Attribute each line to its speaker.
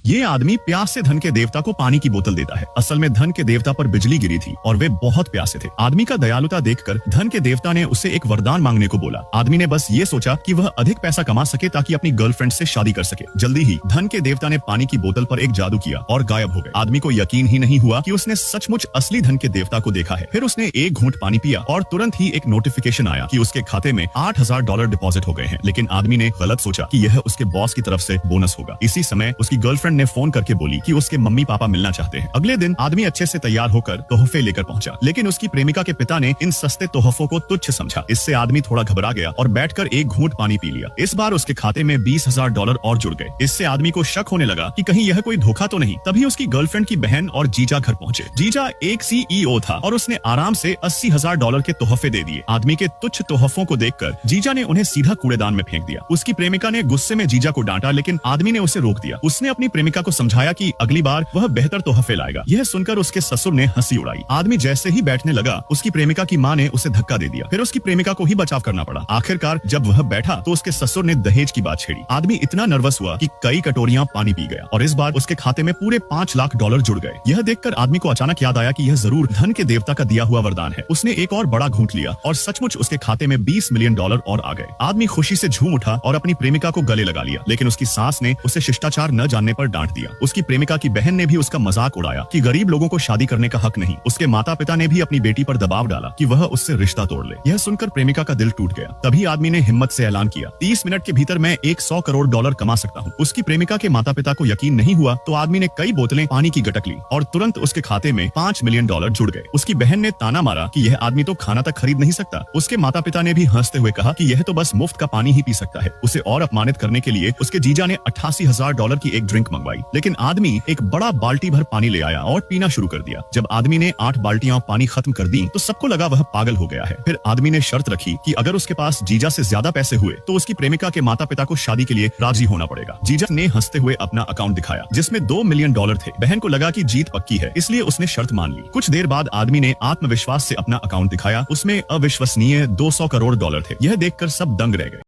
Speaker 1: ये आदमी प्यास से धन के देवता को पानी की बोतल देता है। असल में धन के देवता पर बिजली गिरी थी और वे बहुत प्यासे थे। आदमी का दयालुता देखकर धन के देवता ने उससे एक वरदान मांगने को बोला। आदमी ने बस ये सोचा कि वह अधिक पैसा कमा सके ताकि अपनी गर्लफ्रेंड से शादी कर सके। जल्दी ही धन के देवता ने पानी की बोतल पर एक जादू किया और गायब हो गए। आदमी को यकीन ही नहीं हुआ कि उसने सचमुच असली धन के देवता को देखा है। फिर उसने एक घूंट पानी पिया और तुरंत ही एक नोटिफिकेशन आया कि उसके खाते में $8,000 डिपॉजिट हो गए हैं। लेकिन आदमी ने गलत सोचा कि यह उसके बॉस की तरफ से बोनस होगा। इसी समय उसकी गर्लफ्रेंड ने फोन करके बोली कि उसके मम्मी पापा मिलना चाहते हैं। अगले दिन आदमी अच्छे से तैयार होकर तोहफे लेकर पहुंचा, लेकिन उसकी प्रेमिका के पिता ने इन सस्ते तोहफों को तुच्छ समझा। इससे आदमी थोड़ा घबरा गया और बैठकर एक घूंट पानी पी लिया। इस बार उसके खाते में $20,000 और जुड़ गए। इससे आदमी को शक होने लगा कि कहीं यह कोई धोखा तो नहीं। तभी उसकी गर्लफ्रेंड की बहन और जीजा घर पहुंचे। जीजा एक CEO था और उसने आराम से $80,000 के तोहफे दे दिए। आदमी के तुच्छ तोहफों को देखकर जीजा ने उन्हें सीधा कूड़ेदान में फेंक दिया। उसकी प्रेमिका ने गुस्से में जीजा को डांटा, लेकिन आदमी ने उसे रोक दिया। उसने अपनी प्रेमिका को समझाया कि अगली बार वह बेहतर तोहफे लाएगा। यह सुनकर उसके ससुर ने हंसी उड़ाई। आदमी जैसे ही बैठने लगा, उसकी प्रेमिका की मां ने उसे धक्का दे दिया। फिर उसकी प्रेमिका को ही बचाव करना पड़ा। आखिरकार जब वह बैठा तो उसके ससुर ने दहेज की बात छेड़ी। आदमी इतना नर्वस हुआ कि कई कटोरियां पानी पी गया और इस बार उसके खाते में पूरे $5 लाख जुड़ गए। यह देखकर आदमी को अचानक याद आया कि यह जरूर धन के देवता का दिया हुआ वरदान है। उसने एक और बड़ा घूंट लिया और सचमुच उसके खाते में $20 मिलियन और आ गए। आदमी खुशी से झूम उठा और अपनी प्रेमिका को गले लगा लिया, लेकिन उसकी सास ने उसे शिष्टाचार न जानने पर डांट दिया। उसकी प्रेमिका की बहन ने भी उसका मजाक उड़ाया कि गरीब लोगों को शादी करने का हक नहीं। उसके माता पिता ने भी अपनी बेटी पर दबाव डाला कि वह उससे रिश्ता तोड़ ले। यह सुनकर प्रेमिका का दिल टूट गया। तभी आदमी ने हिम्मत से ऐलान किया, 30 मिनट के भीतर मैं $100 करोड़ कमा सकता हूँ। उसकी प्रेमिका के माता पिता को यकीन नहीं हुआ तो आदमी ने कई बोतलें पानी की गटक ली और तुरंत उसके खाते में $5 मिलियन जुड़ गए। उसकी बहन ने ताना मारा कि यह आदमी तो खाना तक खरीद नहीं सकता। उसके माता पिता ने भी हंसते हुए कहा कि यह तो बस मुफ्त का पानी ही पी सकता है। उसे और अपमानित करने के लिए उसके जीजा ने $88,000 की एक ड्रिंक मंगवाई, लेकिन आदमी एक बड़ा बाल्टी भर पानी ले आया और पीना शुरू कर दिया। जब आदमी ने 8 बाल्टियां पानी खत्म कर दी तो सबको लगा वह पागल हो गया है। फिर आदमी ने शर्त रखी कि अगर उसके पास जीजा से ज्यादा पैसे हुए तो उसकी प्रेमिका के माता पिता को शादी के लिए राजी होना पड़ेगा। जीजा ने हंसते हुए अपना अकाउंट दिखाया जिसमें $2 मिलियन थे। बहन को लगा कि जीत पक्की है, इसलिए उसने शर्त मान ली। कुछ देर बाद आदमी ने आत्मविश्वास से अपना अकाउंट दिखाया, उसमें अविश्वसनीय $200 करोड़ थे। यह देखकर सब दंग रह गए।